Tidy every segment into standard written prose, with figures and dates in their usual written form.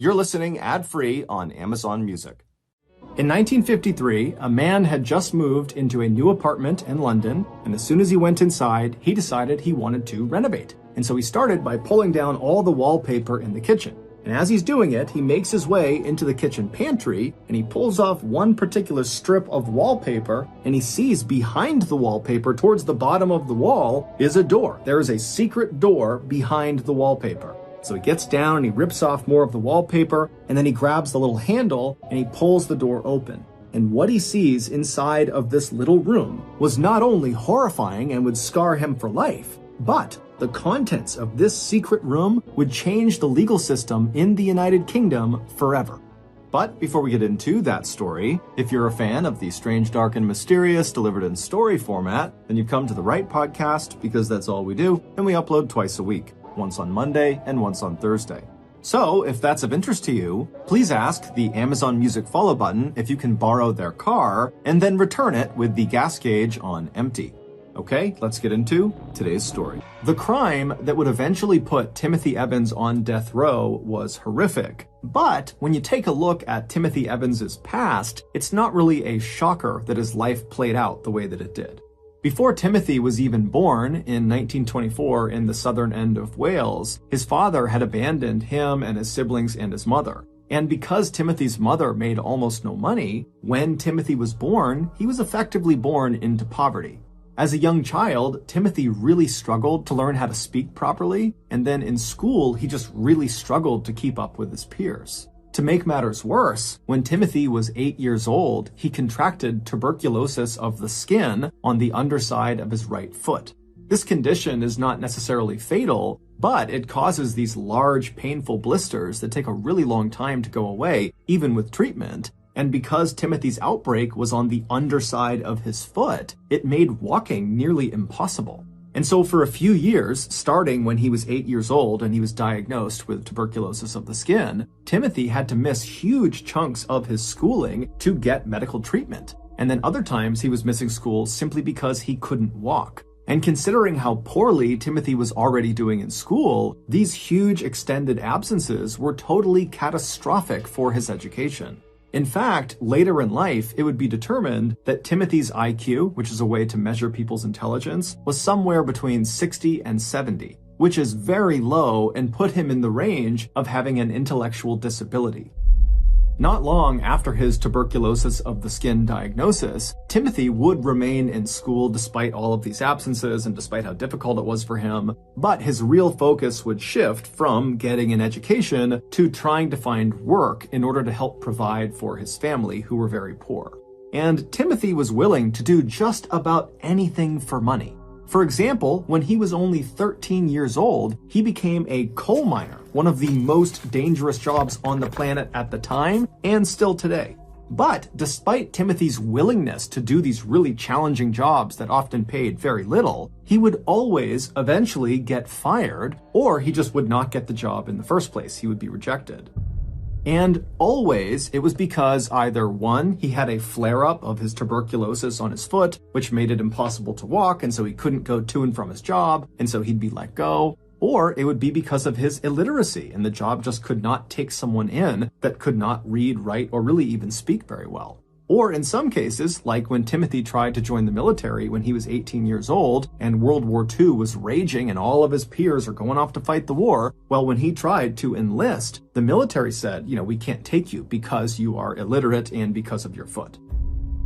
You're listening ad-free on Amazon Music. In 1953, a man had just moved into a new apartment in London, and as soon as he went inside, he decided he wanted to renovate. And so he started by pulling down all the wallpaper in the kitchen. And as he's doing it, he makes his way into the kitchen pantry, and he pulls off one particular strip of wallpaper, and he sees behind the wallpaper, towards the bottom of the wall, is a door. There is a secret door behind the wallpaper. So he gets down and he rips off more of the wallpaper, and then he grabs the little handle and he pulls the door open. And what he sees inside of this little room was not only horrifying and would scar him for life, but the contents of this secret room would change the legal system in the United Kingdom forever. But before we get into that story, if you're a fan of the strange, dark, and mysterious delivered in story format, then you've come to the right podcast, because that's all we do, and we upload twice a week. Once on Monday and once on Thursday. So if that's of interest to you, please ask the Amazon Music follow button if you can borrow their car and then return it with the gas gauge on empty. Okay, let's get into today's story. The crime that would eventually put Timothy Evans on death row was horrific. But when you take a look at Timothy Evans's past, it's not really a shocker that his life played out the way that it did. Before Timothy was even born in 1924 in the southern end of Wales, his father had abandoned him and his siblings and his mother. And because Timothy's mother made almost no money, when Timothy was born, he was effectively born into poverty. As a young child, Timothy really struggled to learn how to speak properly, and then in school, he just really struggled to keep up with his peers. To make matters worse, when Timothy was 8 years old, he contracted tuberculosis of the skin on the underside of his right foot. This condition is not necessarily fatal, but it causes these large, painful blisters that take a really long time to go away, even with treatment. And because Timothy's outbreak was on the underside of his foot, it made walking nearly impossible. And so for a few years, starting when he was 8 years old and he was diagnosed with tuberculosis of the skin, Timothy had to miss huge chunks of his schooling to get medical treatment. And then other times he was missing school simply because he couldn't walk. And considering how poorly Timothy was already doing in school, these huge extended absences were totally catastrophic for his education. In fact, later in life, it would be determined that Timothy's IQ, which is a way to measure people's intelligence, was somewhere between 60 and 70, which is very low and put him in the range of having an intellectual disability. Not long after his tuberculosis of the skin diagnosis, Timothy would remain in school despite all of these absences and despite how difficult it was for him, but his real focus would shift from getting an education to trying to find work in order to help provide for his family, who were very poor. And Timothy was willing to do just about anything for money. For example, when he was only 13 years old, he became a coal miner, one of the most dangerous jobs on the planet at the time and still today. But despite Timothy's willingness to do these really challenging jobs that often paid very little, he would always eventually get fired, or he just would not get the job in the first place. He would be rejected. And always, it was because either one, he had a flare-up of his tuberculosis on his foot, which made it impossible to walk, and so he couldn't go to and from his job, and so he'd be let go, or it would be because of his illiteracy, and the job just could not take someone in that could not read, write, or really even speak very well. Or in some cases, like when Timothy tried to join the military when he was 18 years old and World War II was raging and all of his peers are going off to fight the war, well, when he tried to enlist, the military said, we can't take you because you are illiterate and because of your foot.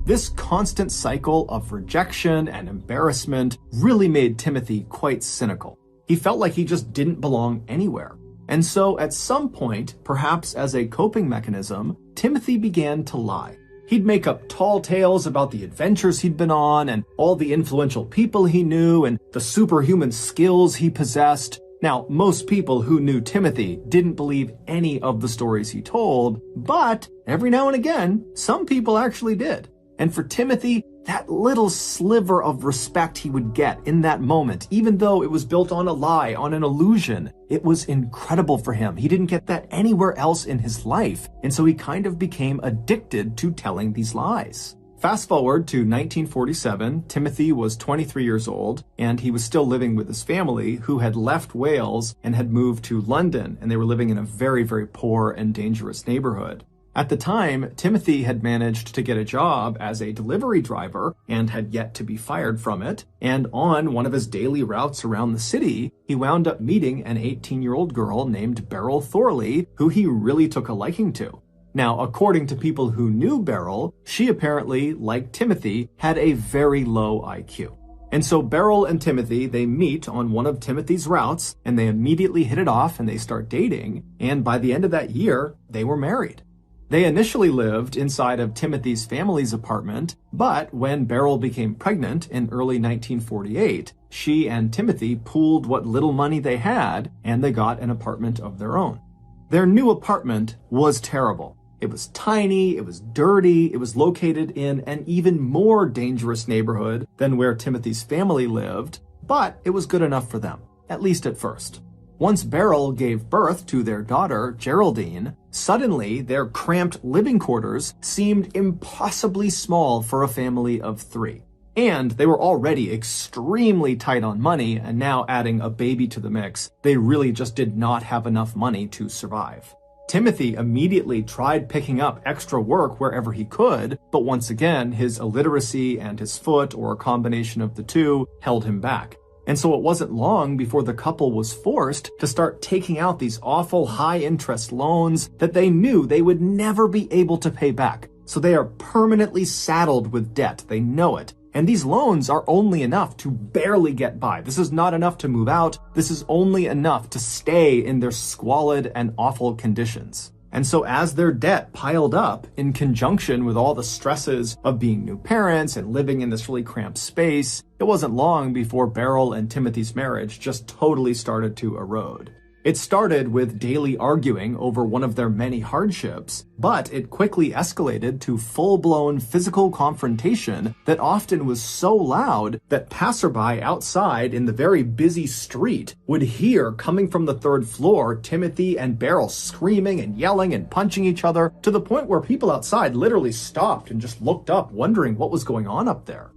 This constant cycle of rejection and embarrassment really made Timothy quite cynical. He felt like he just didn't belong anywhere. And so at some point, perhaps as a coping mechanism, Timothy began to lie. He'd make up tall tales about the adventures he'd been on and all the influential people he knew and the superhuman skills he possessed. Now, most people who knew Timothy didn't believe any of the stories he told, but every now and again, some people actually did. And for Timothy, that little sliver of respect he would get in that moment, even though it was built on a lie, on an illusion, it was incredible for him. He didn't get that anywhere else in his life, and so he kind of became addicted to telling these lies. Fast forward to 1947, Timothy was 23 years old, and he was still living with his family, who had left Wales and had moved to London, and they were living in a very, very poor and dangerous neighborhood. At the time, Timothy had managed to get a job as a delivery driver and had yet to be fired from it, and on one of his daily routes around the city, he wound up meeting an 18-year-old girl named Beryl Thorley, who he really took a liking to. Now, according to people who knew Beryl, she apparently, like Timothy, had a very low IQ. And so Beryl and Timothy, they meet on one of Timothy's routes, and they immediately hit it off and they start dating, and by the end of that year, they were married. They initially lived inside of Timothy's family's apartment, but when Beryl became pregnant in early 1948, she and Timothy pooled what little money they had, and they got an apartment of their own. Their new apartment was terrible. It was tiny, it was dirty, it was located in an even more dangerous neighborhood than where Timothy's family lived, but it was good enough for them, at least at first. Once Beryl gave birth to their daughter, Geraldine, suddenly their cramped living quarters seemed impossibly small for a family of 3. And they were already extremely tight on money, and now adding a baby to the mix, they really just did not have enough money to survive. Timothy immediately tried picking up extra work wherever he could, but once again, his illiteracy and his foot, or a combination of the two, held him back. And so it wasn't long before the couple was forced to start taking out these awful high-interest loans that they knew they would never be able to pay back. So they are permanently saddled with debt. They know it. And these loans are only enough to barely get by. This is not enough to move out. This is only enough to stay in their squalid and awful conditions. And so as their debt piled up, in conjunction with all the stresses of being new parents and living in this really cramped space, it wasn't long before Beryl and Timothy's marriage just totally started to erode. It started with daily arguing over one of their many hardships, but it quickly escalated to full-blown physical confrontation that often was so loud that passerby outside in the very busy street would hear, coming from the 3rd floor, Timothy and Beryl screaming and yelling and punching each other, to the point where people outside literally stopped and just looked up, wondering what was going on up there.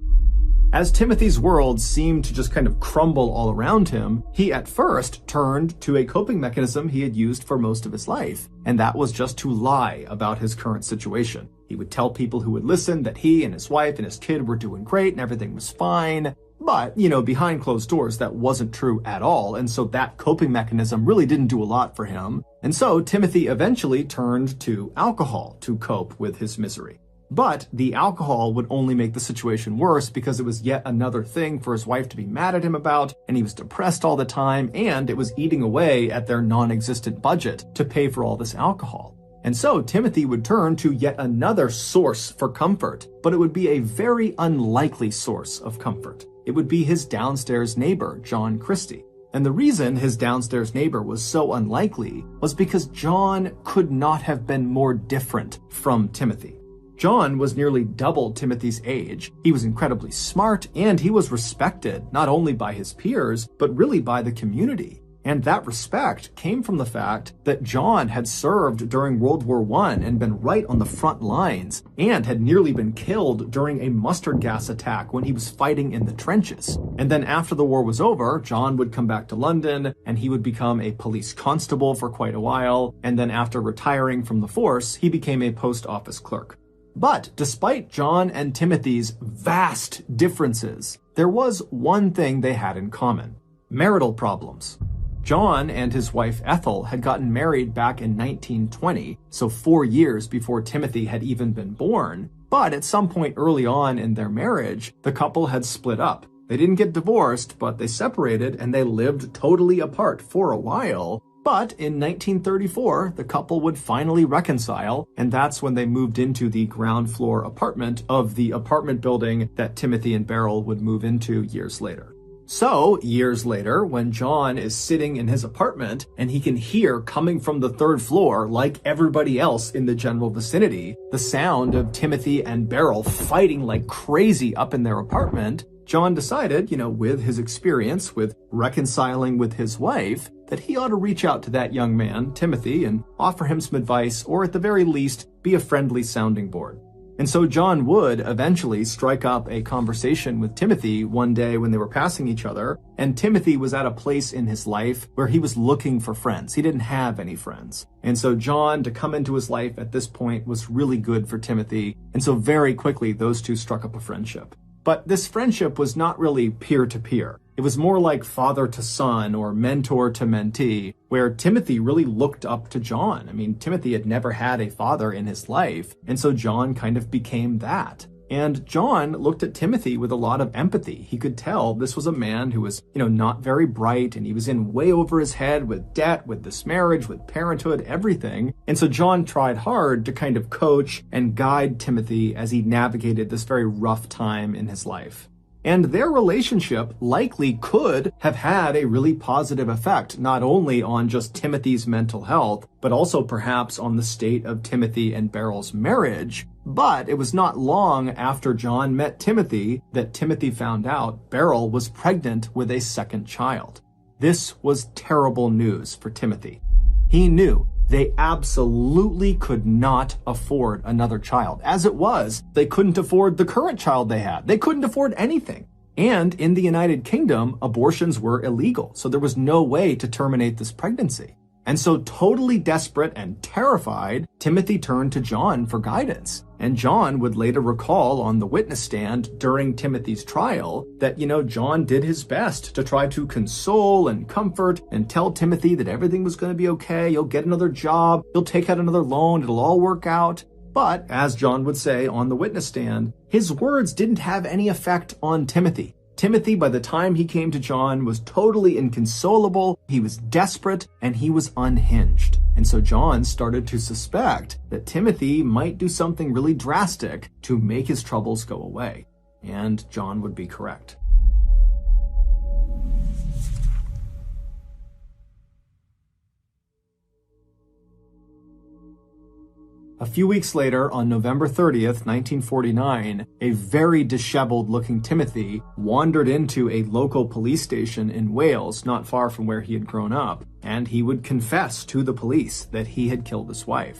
As Timothy's world seemed to just kind of crumble all around him, he at first turned to a coping mechanism he had used for most of his life, and that was just to lie about his current situation. He would tell people who would listen that he and his wife and his kid were doing great and everything was fine. But, behind closed doors, that wasn't true at all, and so that coping mechanism really didn't do a lot for him. And so Timothy eventually turned to alcohol to cope with his misery. But the alcohol would only make the situation worse because it was yet another thing for his wife to be mad at him about, and he was depressed all the time, and it was eating away at their non-existent budget to pay for all this alcohol. And so Timothy would turn to yet another source for comfort, but it would be a very unlikely source of comfort. It would be his downstairs neighbor, John Christie. And the reason his downstairs neighbor was so unlikely was because John could not have been more different from Timothy. John was nearly double Timothy's age. He was incredibly smart, and he was respected not only by his peers, but really by the community. And that respect came from the fact that John had served during World War I and been right on the front lines, and had nearly been killed during a mustard gas attack when he was fighting in the trenches. And then after the war was over, John would come back to London, and he would become a police constable for quite a while, and then after retiring from the force, he became a post office clerk. But despite John and Timothy's vast differences, there was one thing they had in common: marital problems. John and his wife Ethel had gotten married back in 1920, so 4 years before Timothy had even been born. But at some point early on in their marriage, the couple had split up. They didn't get divorced, but they separated and they lived totally apart for a while. But in 1934, the couple would finally reconcile, and that's when they moved into the ground floor apartment of the apartment building that Timothy and Beryl would move into years later. So, years later, when John is sitting in his apartment and he can hear coming from the 3rd floor, like everybody else in the general vicinity, the sound of Timothy and Beryl fighting like crazy up in their apartment, John decided, with his experience with reconciling with his wife, that he ought to reach out to that young man, Timothy, and offer him some advice, or at the very least, be a friendly sounding board. And so John would eventually strike up a conversation with Timothy one day when they were passing each other, and Timothy was at a place in his life where he was looking for friends. He didn't have any friends. And so John, to come into his life at this point, was really good for Timothy, and so very quickly those two struck up a friendship. But this friendship was not really peer-to-peer. It was more like father to son or mentor to mentee, where Timothy really looked up to John. I mean, Timothy had never had a father in his life, and so John kind of became that. And John looked at Timothy with a lot of empathy. He could tell this was a man who was, not very bright, and he was in way over his head with debt, with this marriage, with parenthood, everything. And so John tried hard to kind of coach and guide Timothy as he navigated this very rough time in his life. And their relationship likely could have had a really positive effect, not only on just Timothy's mental health, but also perhaps on the state of Timothy and Beryl's marriage. But it was not long after John met Timothy that Timothy found out Beryl was pregnant with a second child. This was terrible news for Timothy. He knew they absolutely could not afford another child. As it was, they couldn't afford the current child they had. They couldn't afford anything. And in the United Kingdom, abortions were illegal, so there was no way to terminate this pregnancy. And so totally desperate and terrified, Timothy turned to John for guidance. And John would later recall on the witness stand during Timothy's trial that, John did his best to try to console and comfort and tell Timothy that everything was going to be okay. You'll get another job. You'll take out another loan. It'll all work out. But as John would say on the witness stand, his words didn't have any effect on Timothy. Timothy, by the time he came to John, was totally inconsolable, he was desperate, and he was unhinged. And so John started to suspect that Timothy might do something really drastic to make his troubles go away. And John would be correct. A few weeks later, on November 30th, 1949, a very disheveled-looking Timothy wandered into a local police station in Wales, not far from where he had grown up, and he would confess to the police that he had killed his wife.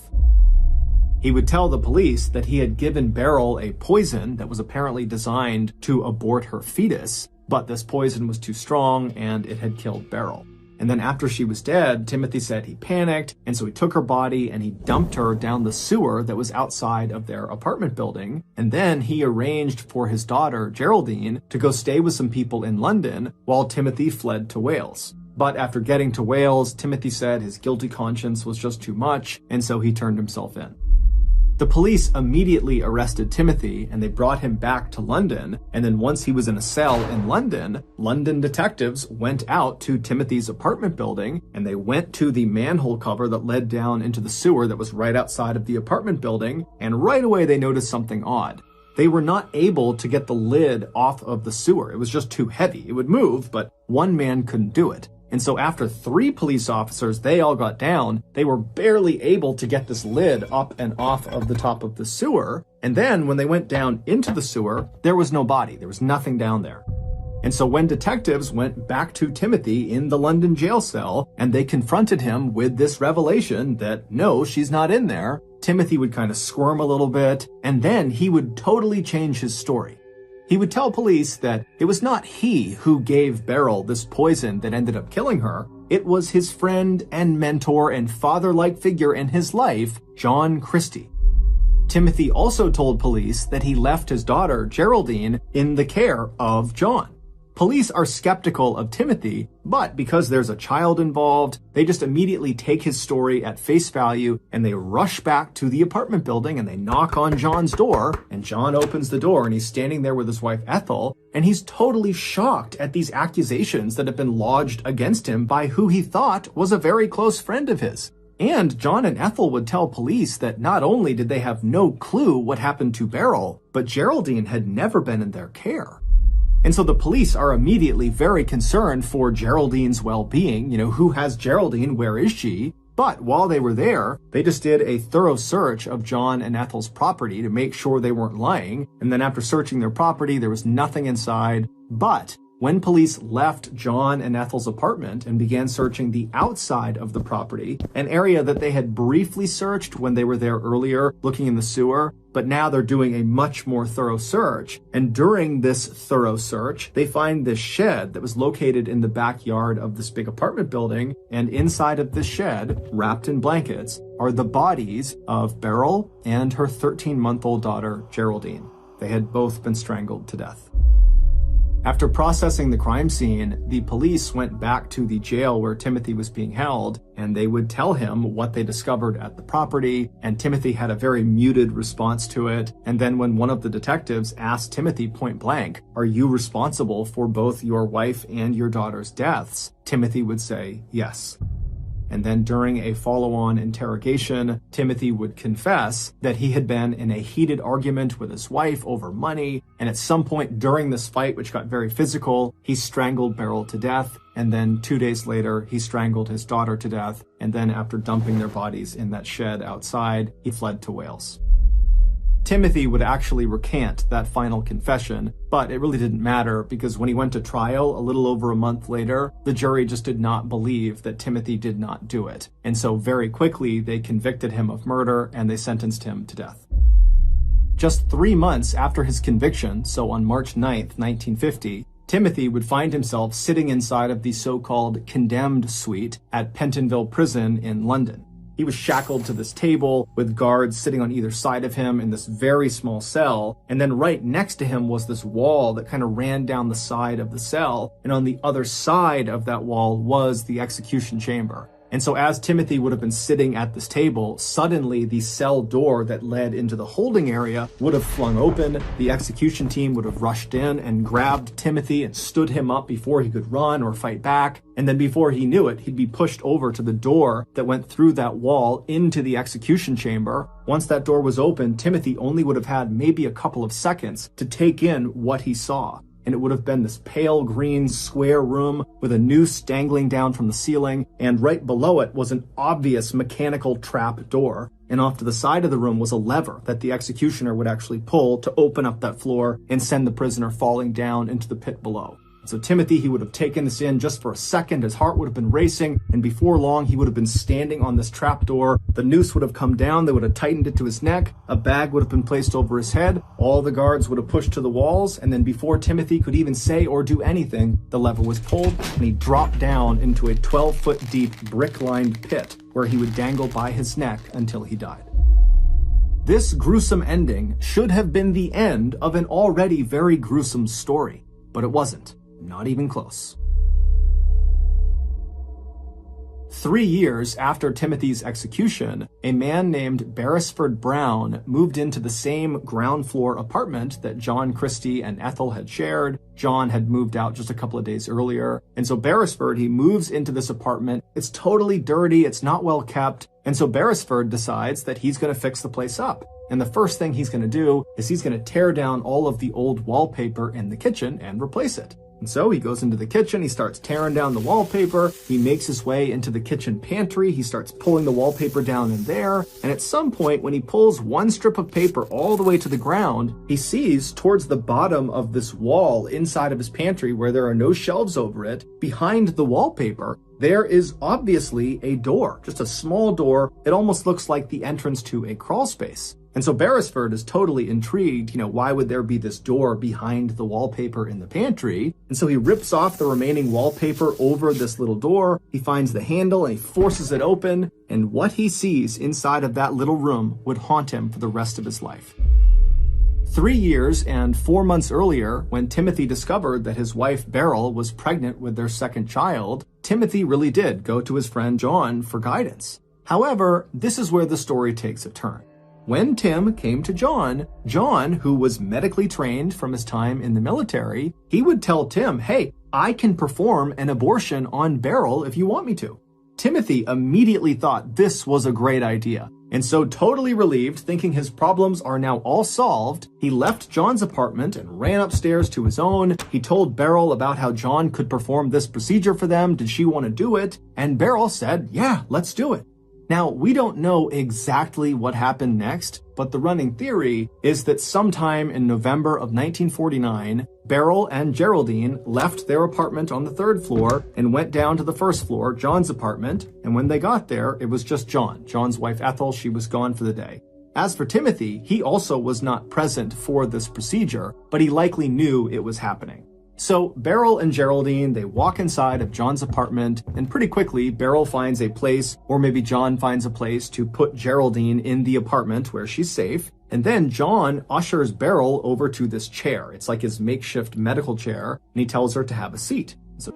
He would tell the police that he had given Beryl a poison that was apparently designed to abort her fetus, but this poison was too strong and it had killed Beryl. And then after she was dead, Timothy said he panicked, and so he took her body and he dumped her down the sewer that was outside of their apartment building. And then he arranged for his daughter, Geraldine, to go stay with some people in London while Timothy fled to Wales. But after getting to Wales, Timothy said his guilty conscience was just too much, and so he turned himself in. The police immediately arrested Timothy and they brought him back to London. And then once he was in a cell in London, London detectives went out to Timothy's apartment building and they went to the manhole cover that led down into the sewer that was right outside of the apartment building. And right away they noticed something odd. They were not able to get the lid off of the sewer. It was just too heavy. It would move, but one man couldn't do it. And so after 3 police officers, they all got down, they were barely able to get this lid up and off of the top of the sewer. And then when they went down into the sewer, there was no body. There was nothing down there. And so when detectives went back to Timothy in the London jail cell and they confronted him with this revelation that, no, she's not in there, Timothy would kind of squirm a little bit, and then he would totally change his story. He would tell police that it was not he who gave Beryl this poison that ended up killing her. It was his friend and mentor and father-like figure in his life, John Christie. Timothy also told police that he left his daughter, Geraldine, in the care of John. Police are skeptical of Timothy, but because there's a child involved, they just immediately take his story at face value and they rush back to the apartment building and they knock on John's door, and John opens the door and he's standing there with his wife Ethel, and he's totally shocked at these accusations that have been lodged against him by who he thought was a very close friend of his. And John and Ethel would tell police that not only did they have no clue what happened to Beryl, but Geraldine had never been in their care. And so the police are immediately very concerned for Geraldine's well-being. Who has Geraldine? Where is she? But while they were there, they just did a thorough search of John and Ethel's property to make sure they weren't lying. And then after searching their property, there was nothing inside. But when police left John and Ethel's apartment and began searching the outside of the property, an area that they had briefly searched when they were there earlier looking in the sewer, but now they're doing a much more thorough search. And during this thorough search, they find this shed that was located in the backyard of this big apartment building. And inside of this shed, wrapped in blankets, are the bodies of Beryl and her 13-month-old daughter, Geraldine. They had both been strangled to death. After processing the crime scene, the police went back to the jail where Timothy was being held, and they would tell him what they discovered at the property, and Timothy had a very muted response to it. And then when one of the detectives asked Timothy point blank, "Are you responsible for both your wife and your daughter's deaths?" Timothy would say yes. And then during a follow-on interrogation, Timothy would confess that he had been in a heated argument with his wife over money, and at some point during this fight, which got very physical, he strangled Beryl to death, and then 2 days later, he strangled his daughter to death, and then after dumping their bodies in that shed outside, he fled to Wales. Timothy would actually recant that final confession, but it really didn't matter because when he went to trial a little over a month later, the jury just did not believe that Timothy did not do it. And so very quickly, they convicted him of murder and they sentenced him to death. Just 3 months after his conviction, so on March 9th, 1950, Timothy would find himself sitting inside of the so-called condemned suite at Pentonville Prison in London. He was shackled to this table with guards sitting on either side of him in this very small cell. And then right next to him was this wall that kind of ran down the side of the cell. And on the other side of that wall was the execution chamber. And so as Timothy would have been sitting at this table, suddenly the cell door that led into the holding area would have flung open. The execution team would have rushed in and grabbed Timothy and stood him up before he could run or fight back. And then before he knew it, he'd be pushed over to the door that went through that wall into the execution chamber. Once that door was open, Timothy only would have had maybe a couple of seconds to take in what he saw. And it would have been this pale green square room with a noose dangling down from the ceiling, and right below it was an obvious mechanical trap door. And off to the side of the room was a lever that the executioner would actually pull to open up that floor and send the prisoner falling down into the pit below. So Timothy, he would have taken this in just for a second. His heart would have been racing, and before long, he would have been standing on this trapdoor. The noose would have come down. They would have tightened it to his neck. A bag would have been placed over his head. All the guards would have pushed to the walls, and then before Timothy could even say or do anything, the lever was pulled, and he dropped down into a 12-foot deep brick-lined pit where he would dangle by his neck until he died. This gruesome ending should have been the end of an already very gruesome story, but it wasn't. Not even close. 3 years after Timothy's execution, a man named Beresford Brown moved into the same ground floor apartment that John Christie and Ethel had shared. John had moved out just a couple of days earlier. And so Beresford, he moves into this apartment. It's totally dirty. It's not well kept. And so Beresford decides that he's going to fix the place up. And the first thing he's going to do is he's going to tear down all of the old wallpaper in the kitchen and replace it. And so he goes into the kitchen, he starts tearing down the wallpaper, he makes his way into the kitchen pantry, he starts pulling the wallpaper down in there, and at some point when he pulls one strip of paper all the way to the ground, he sees towards the bottom of this wall inside of his pantry where there are no shelves over it, behind the wallpaper, there is obviously a door, just a small door. It almost looks like the entrance to a crawl space. And so Beresford is totally intrigued, why would there be this door behind the wallpaper in the pantry? And so he rips off the remaining wallpaper over this little door. He finds the handle and he forces it open. And what he sees inside of that little room would haunt him for the rest of his life. 3 years and 4 months earlier, when Timothy discovered that his wife Beryl was pregnant with their second child, Timothy really did go to his friend John for guidance. However, this is where the story takes a turn. When Tim came to John, who was medically trained from his time in the military, he would tell Tim, hey, I can perform an abortion on Beryl if you want me to. Timothy immediately thought this was a great idea. And so totally relieved, thinking his problems are now all solved, he left John's apartment and ran upstairs to his own. He told Beryl about how John could perform this procedure for them. Did she want to do it? And Beryl said, yeah, let's do it. Now, we don't know exactly what happened next, but the running theory is that sometime in November of 1949, Beryl and Geraldine left their apartment on the 3rd floor and went down to the 1st floor, John's apartment. And when they got there, it was just John. John's wife Ethel, she was gone for the day. As for Timothy, he also was not present for this procedure, but he likely knew it was happening. So Beryl and Geraldine, they walk inside of John's apartment, and pretty quickly Beryl finds a place, or maybe John finds a place, to put Geraldine in the apartment where she's safe. And then John ushers Beryl over to this chair. It's like his makeshift medical chair, and he tells her to have a seat. So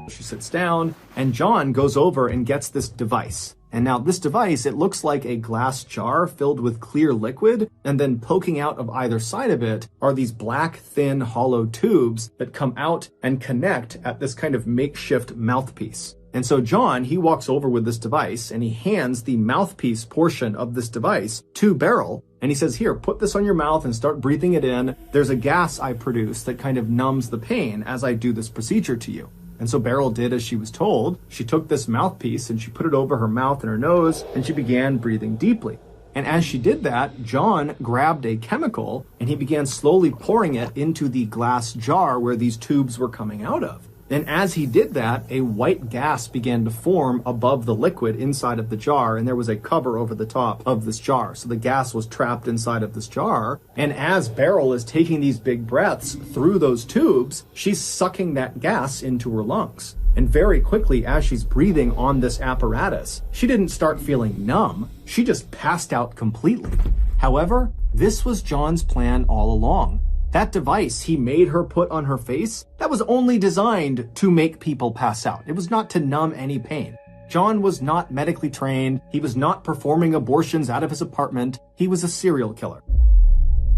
she sits down, and John goes over and gets this device. And now this device, it looks like a glass jar filled with clear liquid, and then poking out of either side of it are these black, thin, hollow tubes that come out and connect at this kind of makeshift mouthpiece. And so John, he walks over with this device, and he hands the mouthpiece portion of this device to Beryl, and he says, here, put this on your mouth and start breathing it in. There's a gas I produce that kind of numbs the pain as I do this procedure to you. And so Beryl did as she was told. She took this mouthpiece and she put it over her mouth and her nose, and she began breathing deeply. And as she did that, John grabbed a chemical and he began slowly pouring it into the glass jar where these tubes were coming out of. And as he did that, a white gas began to form above the liquid inside of the jar, and there was a cover over the top of this jar. So the gas was trapped inside of this jar. And as Beryl is taking these big breaths through those tubes, she's sucking that gas into her lungs. And very quickly, as she's breathing on this apparatus, she didn't start feeling numb. She just passed out completely. However, this was John's plan all along. That device he made her put on her face, that was only designed to make people pass out. It was not to numb any pain. John was not medically trained. He was not performing abortions out of his apartment. He was a serial killer.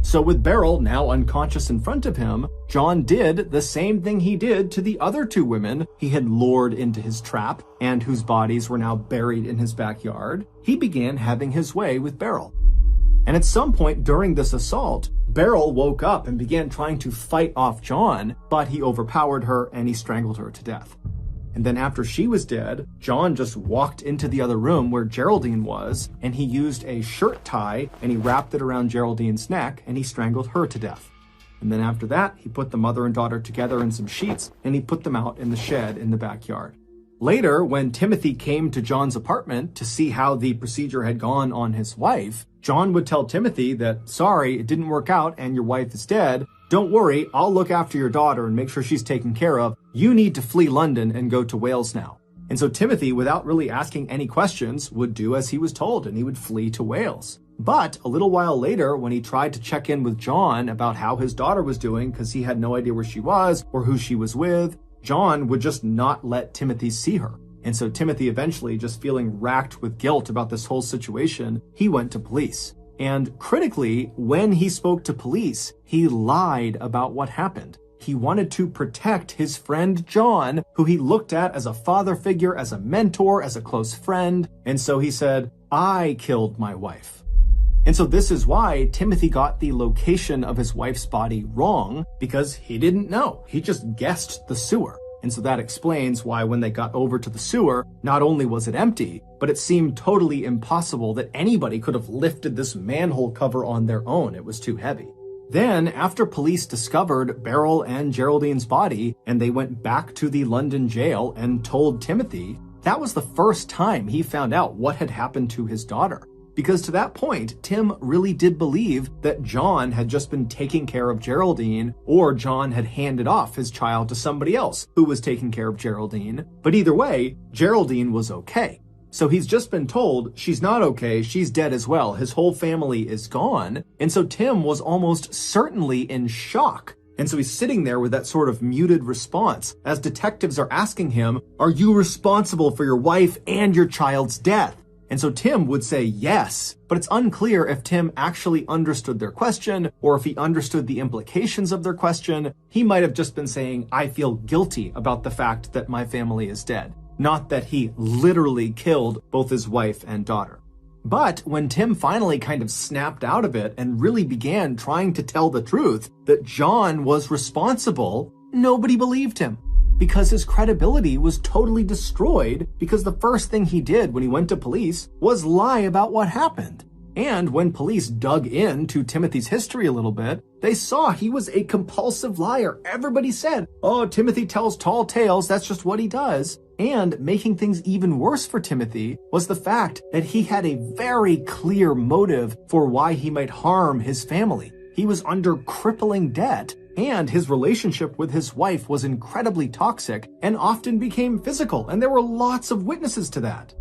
So with Beryl now unconscious in front of him, John did the same thing he did to the other two women he had lured into his trap and whose bodies were now buried in his backyard. He began having his way with Beryl. And at some point during this assault, Beryl woke up and began trying to fight off John, but he overpowered her and he strangled her to death. And then after she was dead, John just walked into the other room where Geraldine was, and he used a shirt tie and he wrapped it around Geraldine's neck and he strangled her to death. And then after that, he put the mother and daughter together in some sheets and he put them out in the shed in the backyard. Later, when Timothy came to John's apartment to see how the procedure had gone on his wife, John would tell Timothy that, sorry, it didn't work out and your wife is dead. Don't worry, I'll look after your daughter and make sure she's taken care of. You need to flee London and go to Wales now. And so Timothy, without really asking any questions, would do as he was told, and he would flee to Wales. But a little while later, when he tried to check in with John about how his daughter was doing, because he had no idea where she was or who she was with, John would just not let Timothy see her. And so Timothy eventually, just feeling racked with guilt about this whole situation, he went to police. And critically, when he spoke to police, he lied about what happened. He wanted to protect his friend John, who he looked at as a father figure, as a mentor, as a close friend. And so he said, I killed my wife. And so this is why Timothy got the location of his wife's body wrong, because he didn't know. He just guessed the sewer. And so that explains why when they got over to the sewer, not only was it empty, but it seemed totally impossible that anybody could have lifted this manhole cover on their own. It was too heavy. Then, after police discovered Beryl and Geraldine's body, and they went back to the London jail and told Timothy, that was the first time he found out what had happened to his daughter. Because to that point, Tim really did believe that John had just been taking care of Geraldine, or John had handed off his child to somebody else who was taking care of Geraldine. But either way, Geraldine was okay. So he's just been told she's not okay, she's dead as well, his whole family is gone. And so Tim was almost certainly in shock. And so he's sitting there with that sort of muted response as detectives are asking him, are you responsible for your wife and your child's death? And so Tim would say yes, but it's unclear if Tim actually understood their question or if he understood the implications of their question. He might have just been saying, I feel guilty about the fact that my family is dead, not that he literally killed both his wife and daughter. But when Tim finally kind of snapped out of it and really began trying to tell the truth that John was responsible, nobody believed him, because his credibility was totally destroyed because the first thing he did when he went to police was lie about what happened. And when police dug into Timothy's history a little bit, they saw he was a compulsive liar. Everybody said, oh, Timothy tells tall tales, that's just what he does. And making things even worse for Timothy was the fact that he had a very clear motive for why he might harm his family. He was under crippling debt, and his relationship with his wife was incredibly toxic and often became physical, and there were lots of witnesses to that.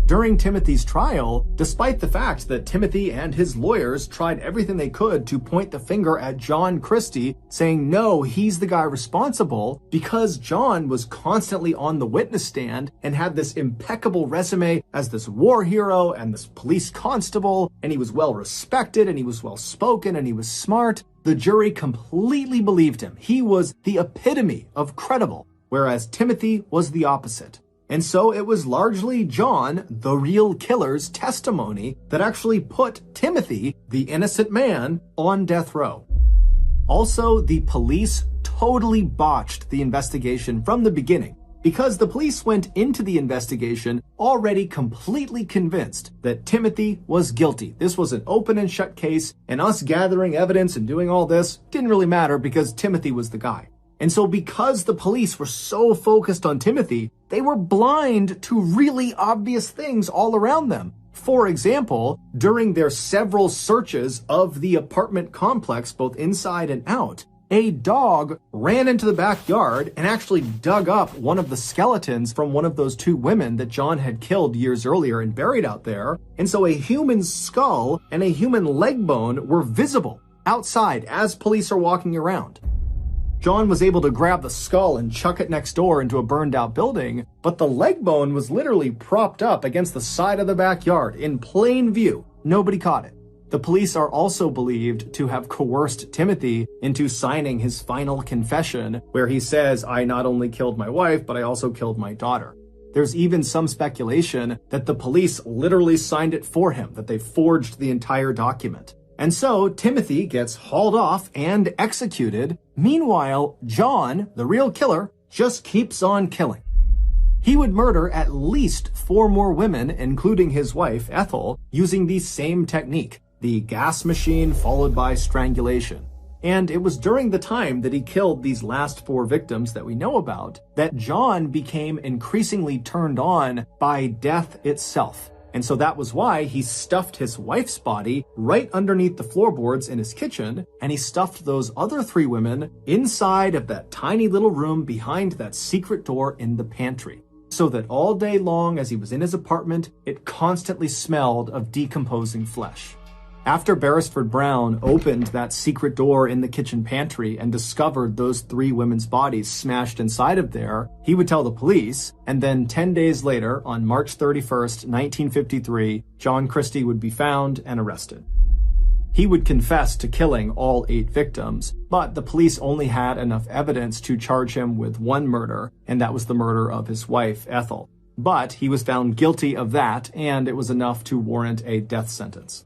During Timothy's trial, despite the fact that Timothy and his lawyers tried everything they could to point the finger at John Christie, saying no, he's the guy responsible, because John was constantly on the witness stand and had this impeccable resume as this war hero and this police constable, and he was well respected and he was well spoken and he was smart, the jury completely believed him. He was the epitome of credible, whereas Timothy was the opposite. And so it was largely John, the real killer's testimony that actually put Timothy, the innocent man, on death row. Also, the police totally botched the investigation from the beginning, because the police went into the investigation already completely convinced that Timothy was guilty. This was an open and shut case, and us gathering evidence and doing all this didn't really matter because Timothy was the guy. And so because the police were so focused on Timothy, they were blind to really obvious things all around them. For example, during their several searches of the apartment complex, both inside and out, a dog ran into the backyard and actually dug up one of the skeletons from one of those two women that John had killed years earlier and buried out there. And so a human skull and a human leg bone were visible outside as police are walking around. John was able to grab the skull and chuck it next door into a burned out building, but the leg bone was literally propped up against the side of the backyard in plain view. Nobody caught it. The police are also believed to have coerced Timothy into signing his final confession, where he says, I not only killed my wife, but I also killed my daughter. There's even some speculation that the police literally signed it for him, that they forged the entire document. And so Timothy gets hauled off and executed. Meanwhile, John, the real killer, just keeps on killing. He would murder at least 4 more women, including his wife, Ethel, using the same technique, the gas machine followed by strangulation. And it was during the time that he killed these last 4 victims that we know about that John became increasingly turned on by death itself. And so that was why he stuffed his wife's body right underneath the floorboards in his kitchen, and he stuffed those other 3 women inside of that tiny little room behind that secret door in the pantry, so that all day long as he was in his apartment, it constantly smelled of decomposing flesh. After Beresford Brown opened that secret door in the kitchen pantry and discovered those 3 women's bodies smashed inside of there, he would tell the police, and then 10 days later, on March 31st, 1953, John Christie would be found and arrested. He would confess to killing all 8 victims, but the police only had enough evidence to charge him with 1 murder, and that was the murder of his wife, Ethel. But he was found guilty of that, and it was enough to warrant a death sentence.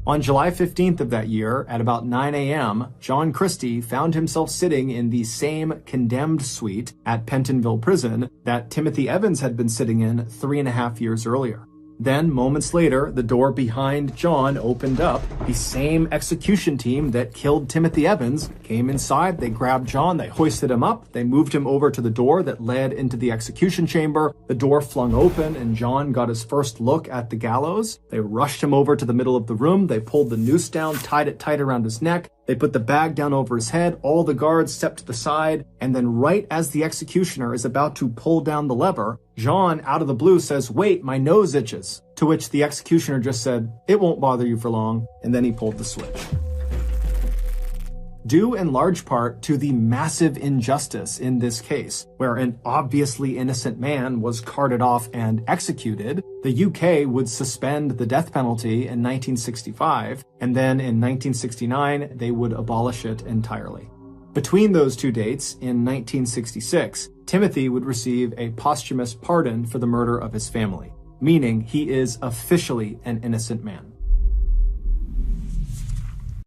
On July 15th of that year, at about 9 a.m., John Christie found himself sitting in the same condemned suite at Pentonville Prison that Timothy Evans had been sitting in 3.5 years earlier. Then, moments later, the door behind John opened up. The same execution team that killed Timothy Evans came inside, they grabbed John, they hoisted him up, they moved him over to the door that led into the execution chamber. The door flung open and John got his first look at the gallows. They rushed him over to the middle of the room, they pulled the noose down, tied it tight around his neck, they put the bag down over his head, all the guards stepped to the side, and then right as the executioner is about to pull down the lever, John, out of the blue, says, "Wait, my nose itches." To which the executioner just said, "It won't bother you for long," and then he pulled the switch. due in large part to the massive injustice in this case, where an obviously innocent man was carted off and executed. The UK would suspend the death penalty in 1965, and then in 1969, they would abolish it entirely. Between those two dates, in 1966, Timothy would receive a posthumous pardon for the murder of his family, meaning he is officially an innocent man.